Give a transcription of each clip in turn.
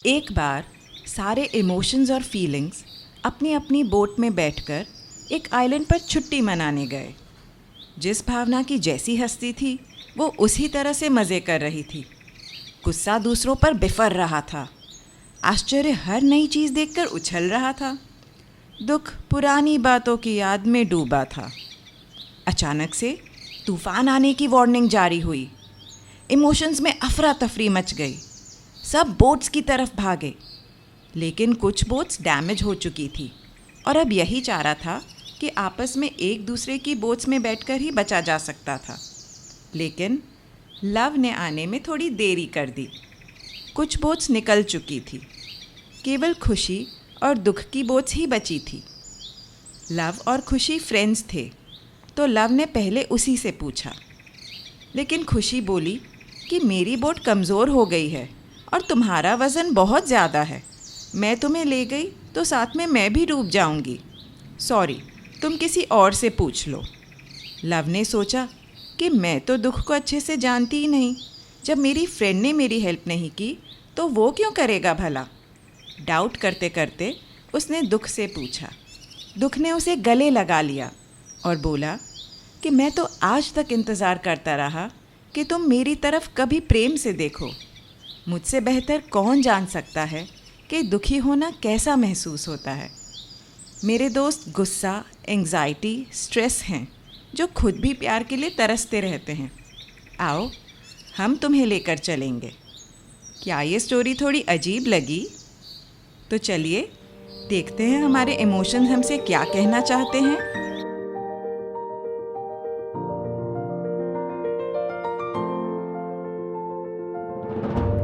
एक बार सारे इमोशंस और फीलिंग्स अपनी अपनी बोट में बैठकर एक आइलैंड पर छुट्टी मनाने गए। जिस भावना की जैसी हस्ती थी वो उसी तरह से मज़े कर रही थी। गुस्सा दूसरों पर बिफर रहा था। आश्चर्य हर नई चीज़ देखकर उछल रहा था। दुख पुरानी बातों की याद में डूबा था। अचानक से तूफान आने की वार्निंग जारी हुई। इमोशंस में अफरा तफरी मच गई। सब बोट्स की तरफ भागे, लेकिन कुछ बोट्स डैमेज हो चुकी थी और अब यही चारा था कि आपस में एक दूसरे की बोट्स में बैठकर ही बचा जा सकता था। लेकिन लव ने आने में थोड़ी देरी कर दी। कुछ बोट्स निकल चुकी थी, केवल खुशी और दुख की बोट्स ही बची थी। लव और खुशी फ्रेंड्स थे, तो लव ने पहले उसी से पूछा। लेकिन खुशी बोली कि मेरी बोट कमज़ोर हो गई है और तुम्हारा वज़न बहुत ज़्यादा है। मैं तुम्हें ले गई तो साथ में मैं भी डूब जाऊंगी। सॉरी, तुम किसी और से पूछ लो। लव ने सोचा कि मैं तो दुख को अच्छे से जानती ही नहीं। जब मेरी फ्रेंड ने मेरी हेल्प नहीं की तो वो क्यों करेगा भला। डाउट करते करते उसने दुख से पूछा। दुख ने उसे गले लगा लिया और बोला कि मैं तो आज तक इंतज़ार करता रहा कि तुम मेरी तरफ कभी प्रेम से देखो। मुझसे बेहतर कौन जान सकता है कि दुखी होना कैसा महसूस होता है। मेरे दोस्त गुस्सा, एंग्जाइटी, स्ट्रेस हैं जो खुद भी प्यार के लिए तरसते रहते हैं। आओ, हम तुम्हें लेकर चलेंगे। क्या ये स्टोरी थोड़ी अजीब लगी? तो चलिए देखते हैं हमारे इमोशंस हमसे क्या कहना चाहते हैं।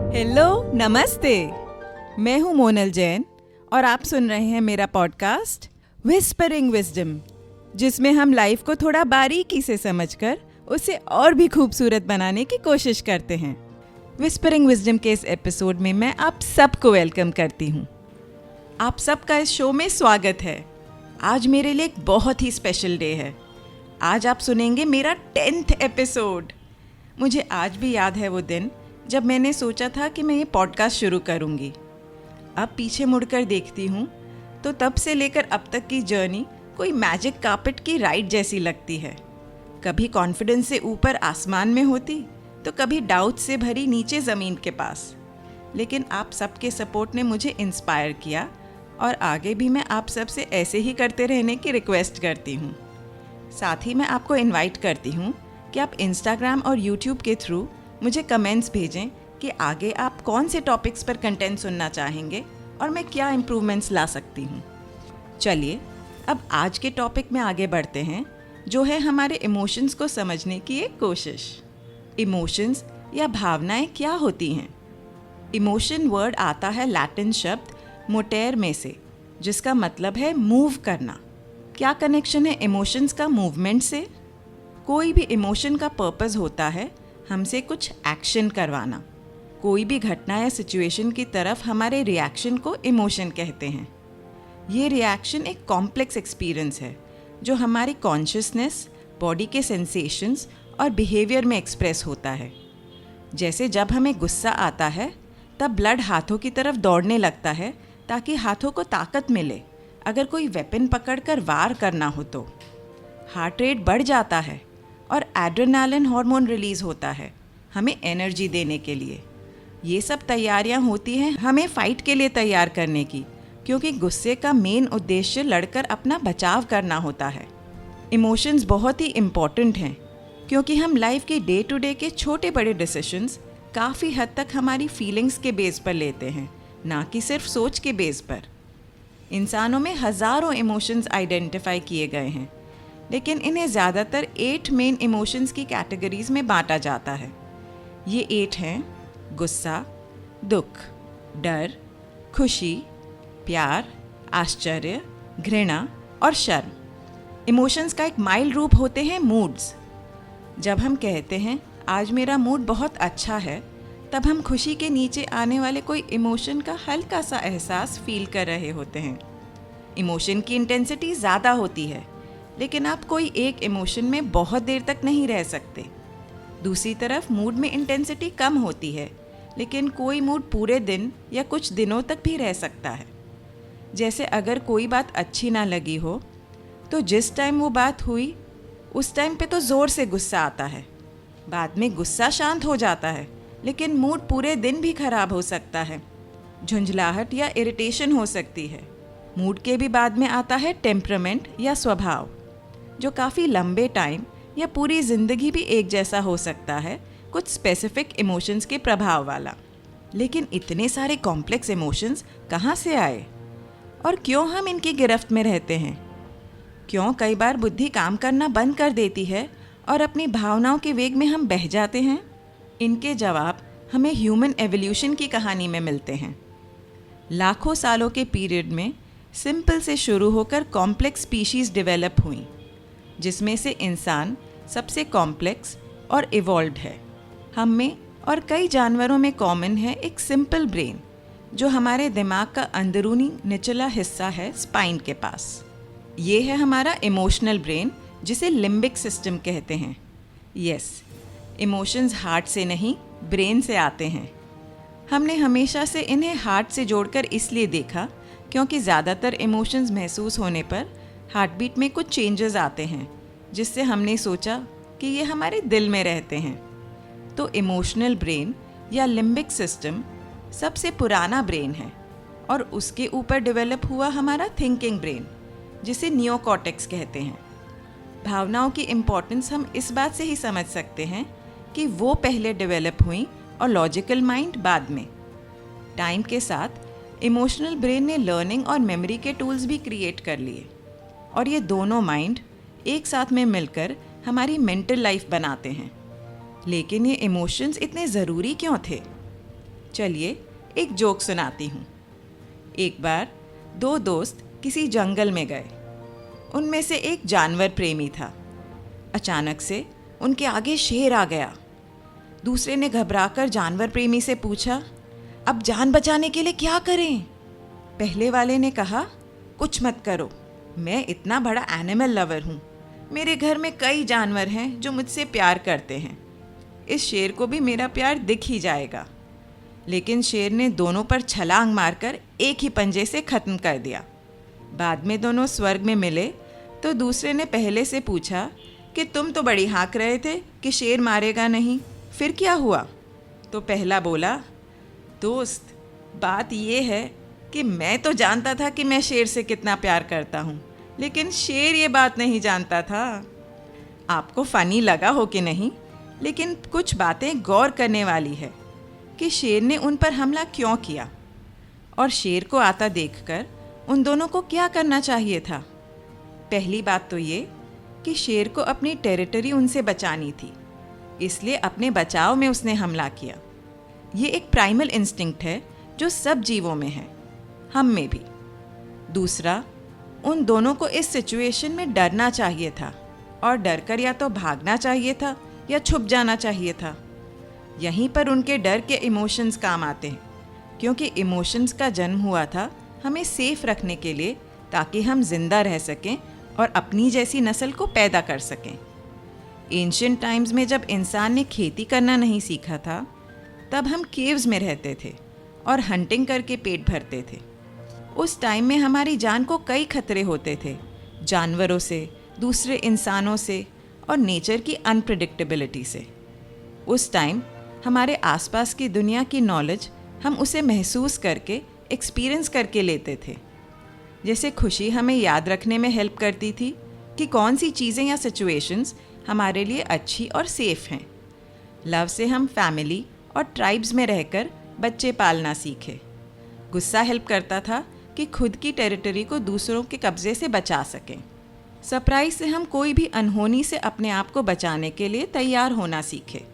हेलो, नमस्ते। मैं हूँ मोनल जैन और आप सुन रहे हैं मेरा पॉडकास्ट विस्परिंग विजडम, जिसमें हम लाइफ को थोड़ा बारीकी से समझकर उसे और भी खूबसूरत बनाने की कोशिश करते हैं। विस्परिंग विजडम के इस एपिसोड में मैं आप सबको वेलकम करती हूँ। आप सबका इस शो में स्वागत है। आज मेरे लिए एक बहुत ही स्पेशल डे है। आज आप सुनेंगे मेरा 10th एपिसोड। मुझे आज भी याद है वो दिन जब मैंने सोचा था कि मैं ये पॉडकास्ट शुरू करूँगी। अब पीछे मुड़कर देखती हूँ तो तब से लेकर अब तक की जर्नी कोई मैजिक कार्पेट की राइड जैसी लगती है। कभी कॉन्फिडेंस से ऊपर आसमान में होती तो कभी डाउट से भरी नीचे ज़मीन के पास। लेकिन आप सबके सपोर्ट ने मुझे इंस्पायर किया और आगे भी मैं आप सब से ऐसे ही करते रहने की रिक्वेस्ट करती हूँ। साथ ही मैं आपको इनवाइट करती हूँ कि आप इंस्टाग्राम और यूट्यूब के थ्रू मुझे कमेंट्स भेजें कि आगे आप कौन से टॉपिक्स पर कंटेंट सुनना चाहेंगे और मैं क्या इम्प्रूवमेंट्स ला सकती हूँ। चलिए अब आज के टॉपिक में आगे बढ़ते हैं, जो है हमारे इमोशंस को समझने की एक कोशिश। इमोशंस या भावनाएं क्या होती हैं? इमोशन वर्ड आता है लैटिन शब्द मोटेर में से, जिसका मतलब है मूव करना। क्या कनेक्शन है इमोशंस का मूवमेंट से? कोई भी इमोशन का पर्पस होता है हमसे कुछ एक्शन करवाना। कोई भी घटना या सिचुएशन की तरफ हमारे रिएक्शन को इमोशन कहते हैं। ये रिएक्शन एक कॉम्प्लेक्स एक्सपीरियंस है जो हमारी कॉन्शियसनेस, बॉडी के सेंसेशंस और बिहेवियर में एक्सप्रेस होता है। जैसे जब हमें गुस्सा आता है तब ब्लड हाथों की तरफ दौड़ने लगता है ताकि हाथों को ताकत मिले अगर कोई वेपन पकड़कर वार करना हो तो। हार्ट रेट बढ़ जाता है और एड्रेनालिन हार्मोन रिलीज़ होता है हमें एनर्जी देने के लिए। ये सब तैयारियां होती हैं हमें फ़ाइट के लिए तैयार करने की, क्योंकि गुस्से का मेन उद्देश्य लड़कर अपना बचाव करना होता है। इमोशंस बहुत ही इम्पॉर्टेंट हैं क्योंकि हम लाइफ के डे टू डे के छोटे बड़े डिसीजंस काफ़ी हद तक हमारी फीलिंग्स के बेस पर लेते हैं, ना कि सिर्फ सोच के बेस पर। इंसानों में हज़ारों इमोशंस आइडेंटिफाई किए गए हैं, लेकिन इन्हें ज़्यादातर 8 मेन इमोशंस की कैटेगरीज में बांटा जाता है। ये 8 हैं: गुस्सा, दुख, डर, खुशी, प्यार, आश्चर्य, घृणा और शर्म। इमोशंस का एक माइल्ड रूप होते हैं मूड्स। जब हम कहते हैं आज मेरा मूड बहुत अच्छा है, तब हम खुशी के नीचे आने वाले कोई इमोशन का हल्का सा एहसास फील कर रहे होते हैं। इमोशन की इंटेंसिटी ज़्यादा होती है, लेकिन आप कोई एक इमोशन में बहुत देर तक नहीं रह सकते। दूसरी तरफ मूड में इंटेंसिटी कम होती है, लेकिन कोई मूड पूरे दिन या कुछ दिनों तक भी रह सकता है। जैसे अगर कोई बात अच्छी ना लगी हो तो जिस टाइम वो बात हुई उस टाइम पे तो ज़ोर से गुस्सा आता है, बाद में गुस्सा शांत हो जाता है, लेकिन मूड पूरे दिन भी खराब हो सकता है। झुंझलाहट या इरिटेशन हो सकती है। मूड के भी बाद में आता है टेम्परामेंट या स्वभाव, जो काफ़ी लंबे टाइम या पूरी ज़िंदगी भी एक जैसा हो सकता है, कुछ स्पेसिफिक इमोशंस के प्रभाव वाला। लेकिन इतने सारे कॉम्प्लेक्स इमोशंस कहाँ से आए और क्यों हम इनकी गिरफ्त में रहते हैं? क्यों कई बार बुद्धि काम करना बंद कर देती है और अपनी भावनाओं के वेग में हम बह जाते हैं? इनके जवाब हमें ह्यूमन एवोल्यूशन की कहानी में मिलते हैं। लाखों सालों के पीरियड में सिंपल से शुरू होकर कॉम्प्लेक्स स्पीशीज़ डेवलप हुई, जिसमें से इंसान सबसे कॉम्प्लेक्स और इवॉल्व्ड है। हम में और कई जानवरों में कॉमन है एक सिंपल ब्रेन, जो हमारे दिमाग का अंदरूनी निचला हिस्सा है स्पाइन के पास। ये है हमारा इमोशनल ब्रेन, जिसे लिम्बिक सिस्टम कहते हैं। यस, इमोशंस हार्ट से नहीं ब्रेन से आते हैं। हमने हमेशा से इन्हें हार्ट से जोड़कर इसलिए देखा क्योंकि ज़्यादातर इमोशंस महसूस होने पर हार्ट बीट में कुछ चेंजेस आते हैं, जिससे हमने सोचा कि ये हमारे दिल में रहते हैं। तो इमोशनल ब्रेन या लिम्बिक सिस्टम सबसे पुराना ब्रेन है और उसके ऊपर डेवलप हुआ हमारा थिंकिंग ब्रेन, जिसे नियोकॉर्टेक्स कहते हैं। भावनाओं की इम्पोर्टेंस हम इस बात से ही समझ सकते हैं कि वो पहले डेवलप हुई और लॉजिकल माइंड बाद में। टाइम के साथ इमोशनल ब्रेन ने लर्निंग और मेमोरी के टूल्स भी क्रिएट कर लिए और ये दोनों माइंड एक साथ में मिलकर हमारी मेंटल लाइफ बनाते हैं। लेकिन ये इमोशंस इतने ज़रूरी क्यों थे? चलिए एक जोक सुनाती हूँ। एक बार दो दोस्त किसी जंगल में गए। उनमें से एक जानवर प्रेमी था। अचानक से उनके आगे शेर आ गया। दूसरे ने घबराकर जानवर प्रेमी से पूछा, अब जान बचाने के लिए क्या करें? पहले वाले ने कहा, कुछ मत करो, मैं इतना बड़ा एनिमल लवर हूँ। मेरे घर में कई जानवर हैं जो मुझसे प्यार करते हैं। इस शेर को भी मेरा प्यार दिख ही जाएगा। लेकिन शेर ने दोनों पर छलांग मारकर एक ही पंजे से ख़त्म कर दिया। बाद में दोनों स्वर्ग में मिले तो दूसरे ने पहले से पूछा कि तुम तो बड़ी हाँक रहे थे कि शेर मारेगा नहीं, फिर क्या हुआ? तो पहला बोला, दोस्त, बात ये है कि मैं तो जानता था कि मैं शेर से कितना प्यार करता हूँ, लेकिन शेर ये बात नहीं जानता था। आपको फ़नी लगा हो कि नहीं, लेकिन कुछ बातें गौर करने वाली है कि शेर ने उन पर हमला क्यों किया और शेर को आता देखकर उन दोनों को क्या करना चाहिए था। पहली बात तो ये कि शेर को अपनी टेरिटरी उनसे बचानी थी, इसलिए अपने बचाव में उसने हमला किया। ये एक प्राइमल इंस्टिंक्ट है जो सब जीवों में है, हम में भी। दूसरा, उन दोनों को इस सिचुएशन में डरना चाहिए था और डरकर या तो भागना चाहिए था या छुप जाना चाहिए था। यहीं पर उनके डर के इमोशंस काम आते हैं, क्योंकि इमोशंस का जन्म हुआ था हमें सेफ रखने के लिए, ताकि हम जिंदा रह सकें और अपनी जैसी नस्ल को पैदा कर सकें। एंशिएंट टाइम्स में जब इंसान ने खेती करना नहीं सीखा था, तब हम केव्स में रहते थे और हंटिंग करके पेट भरते थे। उस टाइम में हमारी जान को कई खतरे होते थे, जानवरों से, दूसरे इंसानों से और नेचर की अनप्रेडिक्टेबिलिटी से। उस टाइम हमारे आसपास की दुनिया की नॉलेज हम उसे महसूस करके, एक्सपीरियंस करके लेते थे। जैसे खुशी हमें याद रखने में हेल्प करती थी कि कौन सी चीज़ें या सिचुएशंस हमारे लिए अच्छी और सेफ हैं। लव से हम फैमिली और ट्राइब्स में रहकर बच्चे पालना सीखे। गुस्सा हेल्प करता था कि खुद की टेरिटरी को दूसरों के कब्ज़े से बचा सकें। सरप्राइज से हम कोई भी अनहोनी से अपने आप को बचाने के लिए तैयार होना सीखे।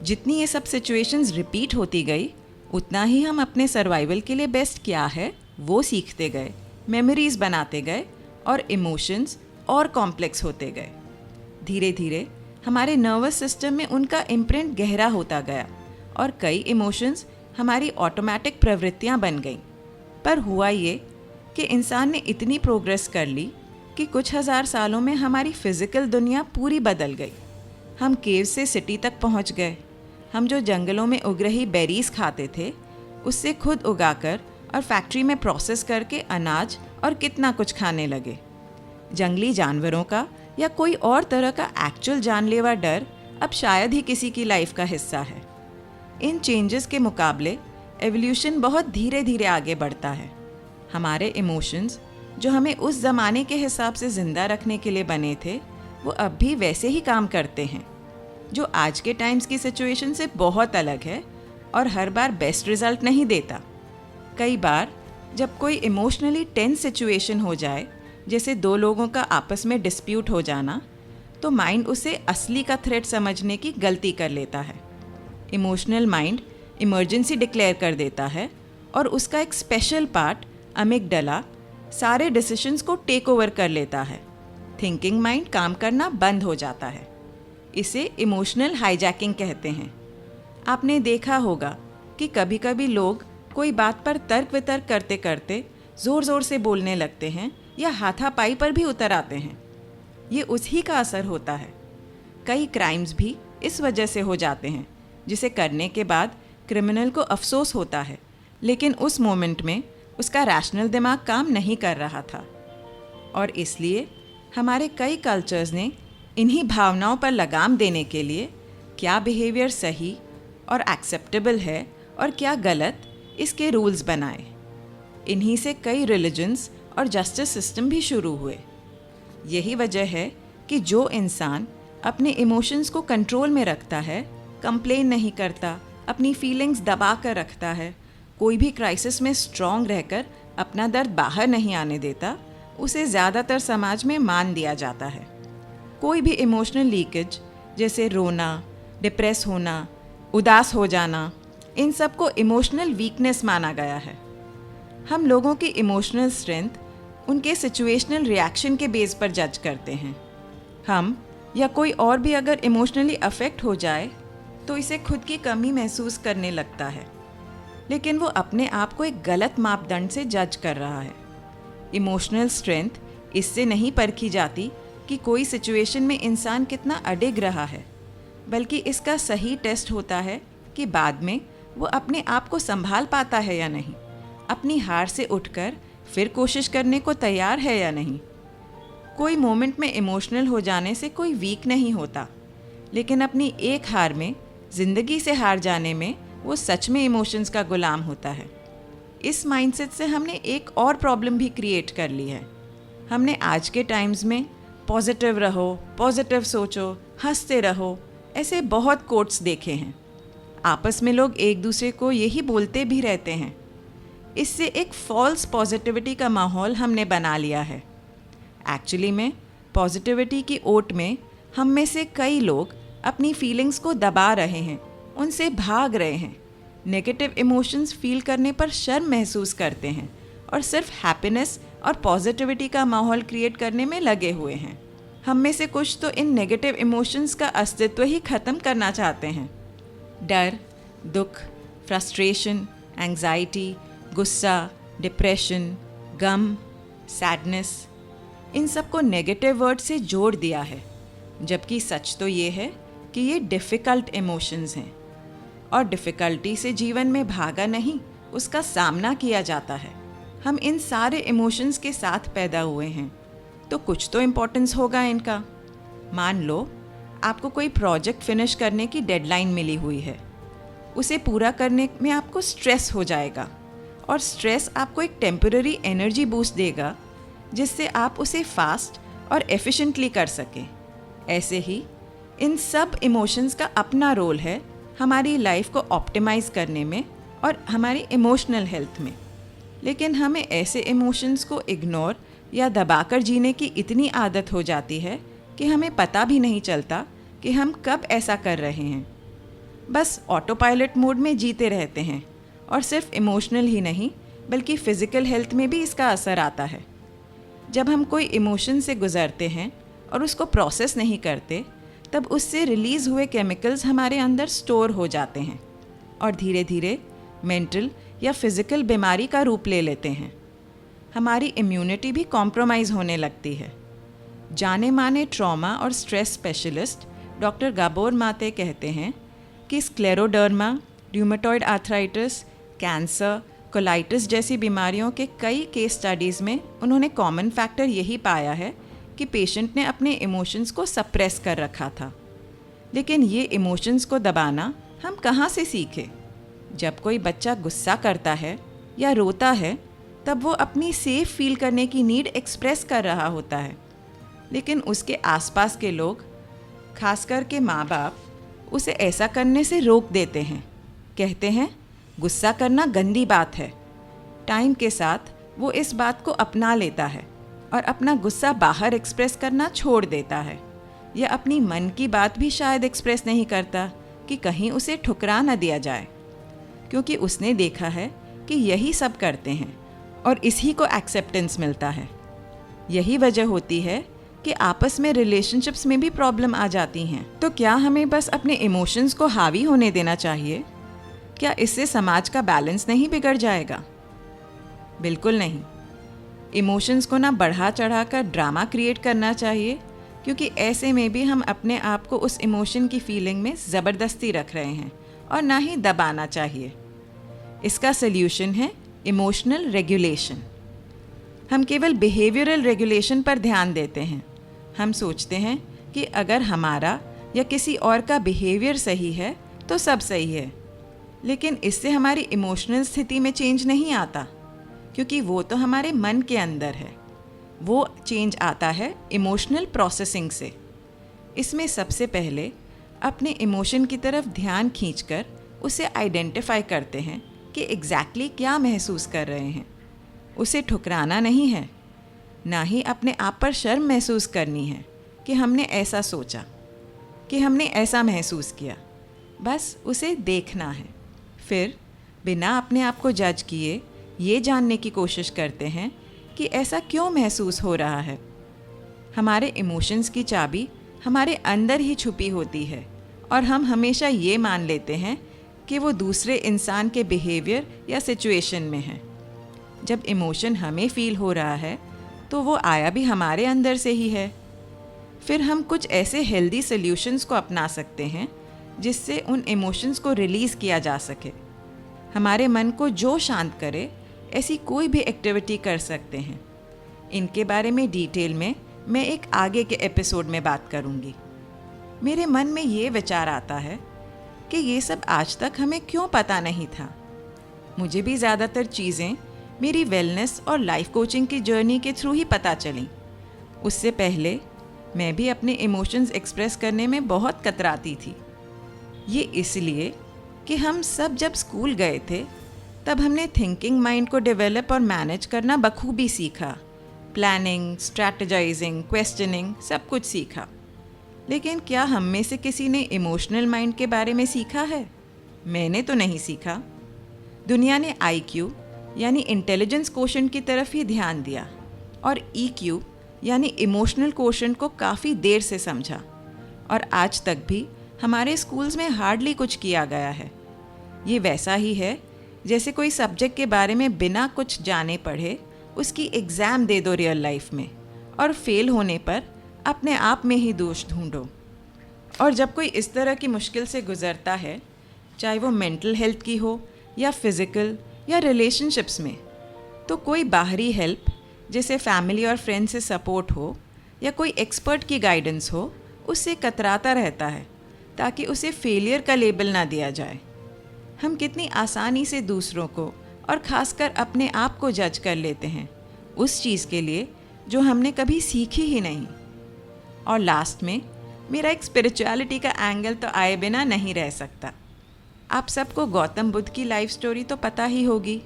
जितनी ये सब सिचुएशंस रिपीट होती गई, उतना ही हम अपने सर्वाइवल के लिए बेस्ट क्या है वो सीखते गए, मेमोरीज बनाते गए और इमोशंस और कॉम्प्लेक्स होते गए। धीरे धीरे हमारे नर्वस सिस्टम में उनका इम्प्रिंट गहरा होता गया और कई इमोशंस हमारी ऑटोमेटिक प्रवृत्तियां बन गईं। पर हुआ ये कि इंसान ने इतनी प्रोग्रेस कर ली कि कुछ हज़ार सालों में हमारी फिज़िकल दुनिया पूरी बदल गई। हम केव से सिटी तक पहुंच गए। हम जो जंगलों में उग रही बेरीज खाते थे, उससे खुद उगाकर और फैक्ट्री में प्रोसेस करके अनाज और कितना कुछ खाने लगे। जंगली जानवरों का या कोई और तरह का एक्चुअल जानलेवा डर अब शायद ही किसी की लाइफ का हिस्सा है। इन चेंजेस के मुकाबले एवोल्यूशन बहुत धीरे धीरे आगे बढ़ता है। हमारे इमोशंस जो हमें उस ज़माने के हिसाब से ज़िंदा रखने के लिए बने थे, वो अब भी वैसे ही काम करते हैं, जो आज के टाइम्स की सिचुएशन से बहुत अलग है और हर बार बेस्ट रिजल्ट नहीं देता। कई बार जब कोई इमोशनली टेंस सिचुएशन हो जाए, जैसे दो लोगों का आपस में डिस्प्यूट हो जाना, तो माइंड उसे असली का थ्रेट समझने की गलती कर लेता है। इमोशनल माइंड इमरजेंसी डिक्लेयर कर देता है और उसका एक स्पेशल पार्ट अमिगडाला सारे डिसीजंस को टेक ओवर कर लेता है। थिंकिंग माइंड काम करना बंद हो जाता है। इसे इमोशनल हाईजैकिंग कहते हैं। आपने देखा होगा कि कभी कभी लोग कोई बात पर तर्क वितर्क करते करते ज़ोर ज़ोर से बोलने लगते हैं या हाथापाई पर भी उतर आते हैं। ये उसी का असर होता है। कई क्राइम्स भी इस वजह से हो जाते हैं, जिसे करने के बाद क्रिमिनल को अफसोस होता है, लेकिन उस मोमेंट में उसका रैशनल दिमाग काम नहीं कर रहा था। और इसलिए हमारे कई कल्चर्स ने इन्हीं भावनाओं पर लगाम देने के लिए क्या बिहेवियर सही और एक्सेप्टेबल है और क्या गलत, इसके रूल्स बनाए। इन्हीं से कई रिलीजन्स और जस्टिस सिस्टम भी शुरू हुए। यही वजह है कि जो इंसान अपने इमोशंस को कंट्रोल में रखता है, कंप्लेन नहीं करता, अपनी फीलिंग्स दबा कर रखता है, कोई भी क्राइसिस में स्ट्रॉन्ग रहकर अपना दर्द बाहर नहीं आने देता, उसे ज़्यादातर समाज में मान दिया जाता है। कोई भी इमोशनल लीकेज जैसे रोना, डिप्रेस होना, उदास हो जाना, इन सब को इमोशनल वीकनेस माना गया है। हम लोगों की इमोशनल स्ट्रेंथ उनके सिचुएशनल रिएक्शन के बेस पर जज करते हैं। हम या कोई और भी अगर इमोशनली अफेक्ट हो जाए तो इसे खुद की कमी महसूस करने लगता है, लेकिन वो अपने आप को एक गलत मापदंड से जज कर रहा है। इमोशनल स्ट्रेंथ इससे नहीं परखी जाती कि कोई सिचुएशन में इंसान कितना अडिग रहा है, बल्कि इसका सही टेस्ट होता है कि बाद में वो अपने आप को संभाल पाता है या नहीं, अपनी हार से उठकर फिर कोशिश करने को तैयार है या नहीं। कोई मोमेंट में इमोशनल हो जाने से कोई वीक नहीं होता, लेकिन अपनी एक हार में, ज़िंदगी से हार जाने में वो सच में इमोशंस का गुलाम होता है। इस माइंडसेट से हमने एक और प्रॉब्लम भी क्रिएट कर ली है। हमने आज के टाइम्स में पॉजिटिव रहो, पॉजिटिव सोचो, हंसते रहो, ऐसे बहुत कोट्स देखे हैं। आपस में लोग एक दूसरे को यही बोलते भी रहते हैं। इससे एक फॉल्स पॉजिटिविटी का माहौल हमने बना लिया है। एक्चुअली में पॉजिटिविटी की ओट में हम में से कई लोग अपनी फीलिंग्स को दबा रहे हैं, उनसे भाग रहे हैं, नेगेटिव इमोशंस फील करने पर शर्म महसूस करते हैं और सिर्फ हैप्पीनेस और पॉजिटिविटी का माहौल क्रिएट करने में लगे हुए हैं। हम में से कुछ तो इन नेगेटिव इमोशंस का अस्तित्व ही ख़त्म करना चाहते हैं। डर, दुख, फ्रस्ट्रेशन, एंग्जाइटी, गुस्सा, डिप्रेशन, गम, सैडनेस, इन सब को नेगेटिव वर्ड से जोड़ दिया है, जबकि सच तो ये है कि ये डिफ़िकल्ट इमोशंस हैं और डिफ़िकल्टी से जीवन में भागा नहीं, उसका सामना किया जाता है। हम इन सारे इमोशंस के साथ पैदा हुए हैं, तो कुछ तो इम्पोर्टेंस होगा इनका। मान लो आपको कोई प्रोजेक्ट फिनिश करने की डेडलाइन मिली हुई है। उसे पूरा करने में आपको स्ट्रेस हो जाएगा और स्ट्रेस आपको एक टेम्पररी एनर्जी बूस्ट देगा, जिससे आप उसे फास्ट और एफिशिएंटली कर सकें। ऐसे ही इन सब इमोशंस का अपना रोल है हमारी लाइफ को ऑप्टिमाइज़ करने में और हमारी इमोशनल हेल्थ में। लेकिन हमें ऐसे इमोशंस को इग्नोर या दबाकर जीने की इतनी आदत हो जाती है कि हमें पता भी नहीं चलता कि हम कब ऐसा कर रहे हैं। बस ऑटो पायलट मोड में जीते रहते हैं और सिर्फ इमोशनल ही नहीं बल्कि फ़िज़िकल हेल्थ में भी इसका असर आता है। जब हम कोई इमोशन से गुज़रते हैं और उसको प्रोसेस नहीं करते, तब उससे रिलीज़ हुए केमिकल्स हमारे अंदर स्टोर हो जाते हैं और धीरे धीरे मेंटल या फिज़िकल बीमारी का रूप ले लेते हैं। हमारी इम्यूनिटी भी कॉम्प्रोमाइज़ होने लगती है। जाने माने ट्रॉमा और स्ट्रेस स्पेशलिस्ट डॉक्टर गाबोर माते कहते हैं कि कि scleroderma, rheumatoid arthritis, cancer, colitis जैसी बीमारियों के कई केस स्टडीज़ में उन्होंने कॉमन फैक्टर यही पाया है कि पेशेंट ने अपने इमोशंस को सप्रेस कर रखा था। लेकिन ये इमोशंस को दबाना हम कहाँ से सीखे? जब कोई बच्चा गुस्सा करता है या रोता है तब वो अपनी सेफ फील करने की नीड एक्सप्रेस कर रहा होता है, लेकिन उसके आसपास के लोग, खासकर के माँ बाप, उसे ऐसा करने से रोक देते हैं। कहते हैं गुस्सा करना गंदी बात है। टाइम के साथ वो इस बात को अपना लेता है और अपना गुस्सा बाहर एक्सप्रेस करना छोड़ देता है, या अपनी मन की बात भी शायद एक्सप्रेस नहीं करता कि कहीं उसे ठुकरा न दिया जाए, क्योंकि उसने देखा है कि यही सब करते हैं और इसी को एक्सेप्टेंस मिलता है। यही वजह होती है कि आपस में रिलेशनशिप्स में भी प्रॉब्लम आ जाती हैं। तो क्या हमें बस अपने इमोशंस को हावी होने देना चाहिए? क्या इससे समाज का बैलेंस नहीं बिगड़ जाएगा? बिल्कुल नहीं। इमोशंस को ना बढ़ा चढ़ा कर ड्रामा क्रिएट करना चाहिए, क्योंकि ऐसे में भी हम अपने आप को उस इमोशन की फीलिंग में ज़बरदस्ती रख रहे हैं, और ना ही दबाना चाहिए। इसका सल्यूशन है इमोशनल रेगुलेशन। हम केवल बिहेवियरल रेगुलेशन पर ध्यान देते हैं। हम सोचते हैं कि अगर हमारा या किसी और का बिहेवियर सही है तो सब सही है, लेकिन इससे हमारी इमोशनल स्थिति में चेंज नहीं आता, क्योंकि वो तो हमारे मन के अंदर है। वो चेंज आता है इमोशनल प्रोसेसिंग से। इसमें सबसे पहले अपने इमोशन की तरफ ध्यान खींचकर उसे आइडेंटिफाई करते हैं कि एग्जैक्टली क्या महसूस कर रहे हैं। उसे ठुकराना नहीं है, ना ही अपने आप पर शर्म महसूस करनी है कि हमने ऐसा सोचा, कि हमने ऐसा महसूस किया। बस उसे देखना है। फिर बिना अपने आप को जज किए ये जानने की कोशिश करते हैं कि ऐसा क्यों महसूस हो रहा है। हमारे इमोशंस की चाबी हमारे अंदर ही छुपी होती है, और हम हमेशा ये मान लेते हैं कि वो दूसरे इंसान के बिहेवियर या सिचुएशन में है। जब इमोशन हमें फील हो रहा है तो वो आया भी हमारे अंदर से ही है। फिर हम कुछ ऐसे हेल्दी सॉल्यूशंस को अपना सकते हैं जिससे उन इमोशंस को रिलीज़ किया जा सके। हमारे मन को जो शांत करे ऐसी कोई भी एक्टिविटी कर सकते हैं। इनके बारे में डिटेल में मैं एक आगे के एपिसोड में बात करूंगी। मेरे मन में ये विचार आता है कि ये सब आज तक हमें क्यों पता नहीं था। मुझे भी ज़्यादातर चीज़ें मेरी वेलनेस और लाइफ कोचिंग की जर्नी के थ्रू ही पता चली। उससे पहले मैं भी अपने इमोशंस एक्सप्रेस करने में बहुत कतराती थी। ये इसलिए कि हम सब जब स्कूल गए थे तब हमने थिंकिंग माइंड को डेवलप और मैनेज करना बखूबी सीखा। प्लानिंग, स्ट्रैटेजाइजिंग, क्वेश्चनिंग, सब कुछ सीखा। लेकिन क्या हम में से किसी ने इमोशनल माइंड के बारे में सीखा है? मैंने तो नहीं सीखा। दुनिया ने IQ यानी इंटेलिजेंस कोशेंट की तरफ ही ध्यान दिया, और EQ यानी इमोशनल कोशेंट को काफ़ी देर से समझा, और आज तक भी हमारे स्कूल्स में हार्डली कुछ किया गया है। ये वैसा ही है जैसे कोई सब्जेक्ट के बारे में बिना कुछ जाने पढ़े उसकी एग्ज़ाम दे दो रियल लाइफ में, और फेल होने पर अपने आप में ही दोष ढूंढो। और जब कोई इस तरह की मुश्किल से गुज़रता है, चाहे वो मेंटल हेल्थ की हो या फिज़िकल या रिलेशनशिप्स में, तो कोई बाहरी हेल्प जैसे फैमिली और फ्रेंड से सपोर्ट हो या कोई एक्सपर्ट की गाइडेंस हो, उससे कतराता रहता है ताकि उसे फेलियर का लेबल ना दिया जाए। हम कितनी आसानी से दूसरों को और ख़ासकर अपने आप को जज कर लेते हैं उस चीज़ के लिए जो हमने कभी सीखी ही नहीं। और लास्ट में मेरा एक स्पिरिचुअलिटी का एंगल तो आए बिना नहीं रह सकता। आप सबको गौतम बुद्ध की लाइफ स्टोरी तो पता ही होगी।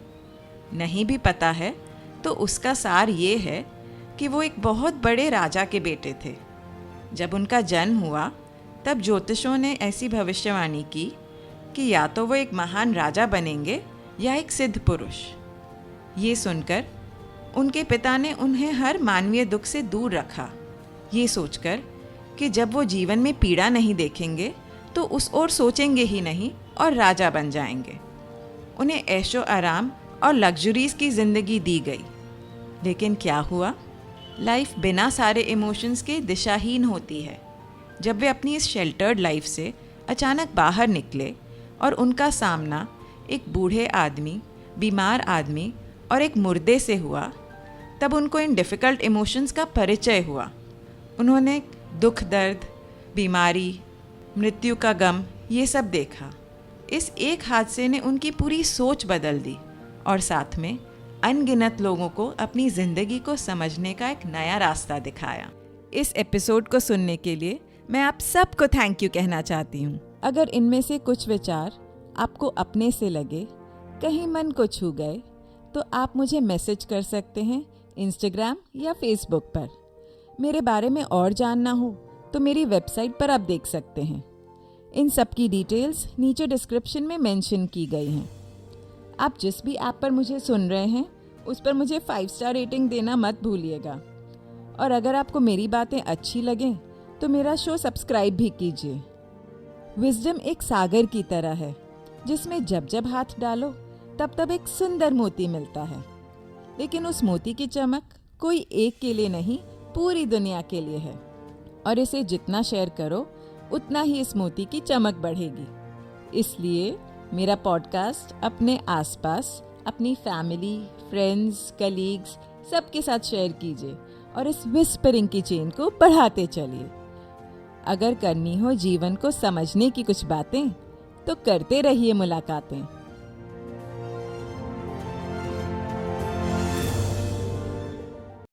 नहीं भी पता है तो उसका सार ये है कि वो एक बहुत बड़े राजा के बेटे थे। जब उनका जन्म हुआ तब ज्योतिषों ने ऐसी भविष्यवाणी की कि या तो वो एक महान राजा बनेंगे या एक सिद्ध पुरुष। ये सुनकर उनके पिता ने उन्हें हर मानवीय दुख से दूर रखा, ये सोचकर कि जब वो जीवन में पीड़ा नहीं देखेंगे तो उस ओर सोचेंगे ही नहीं और राजा बन जाएंगे। उन्हें ऐशो आराम और लग्जरीज की ज़िंदगी दी गई। लेकिन क्या हुआ? लाइफ बिना सारे इमोशंस के दिशाहीन होती है। जब वे अपनी इस शेल्टर्ड लाइफ से अचानक बाहर निकले और उनका सामना एक बूढ़े आदमी, बीमार आदमी और एक मुर्दे से हुआ, तब उनको इन डिफ़िकल्ट इमोशंस का परिचय हुआ। उन्होंने दुख दर्द, बीमारी, मृत्यु का गम ये सब देखा। इस एक हादसे ने उनकी पूरी सोच बदल दी और साथ में अनगिनत लोगों को अपनी ज़िंदगी को समझने का एक नया रास्ता दिखाया। इस एपिसोड को सुनने के लिए मैं आप सबको थैंक यू कहना चाहती हूँ। अगर इनमें से कुछ विचार आपको अपने से लगे, कहीं मन को छू गए, तो आप मुझे मैसेज कर सकते हैं इंस्टाग्राम या फेसबुक पर। मेरे बारे में और जानना हो तो मेरी वेबसाइट पर आप देख सकते हैं। इन सब की डिटेल्स नीचे डिस्क्रिप्शन में मेंशन की गई हैं। आप जिस भी ऐप पर मुझे सुन रहे हैं उस पर मुझे 5 स्टार रेटिंग देना मत भूलिएगा। और अगर आपको मेरी बातें अच्छी लगें तो मेरा शो सब्सक्राइब भी कीजिए। विजडम एक सागर की तरह है जिसमें जब जब हाथ डालो तब तब एक सुंदर मोती मिलता है, लेकिन उस मोती की चमक कोई एक के लिए नहीं, पूरी दुनिया के लिए है। और इसे जितना शेयर करो उतना ही इस मोती की चमक बढ़ेगी। इसलिए मेरा पॉडकास्ट अपने आसपास, अपनी फैमिली, फ्रेंड्स, कलीग्स सबके साथ शेयर कीजिए और इस विस्परिंग की चेन को बढ़ाते चलिए। अगर करनी हो जीवन को समझने की कुछ बातें तो करते रहिए मुलाकातें।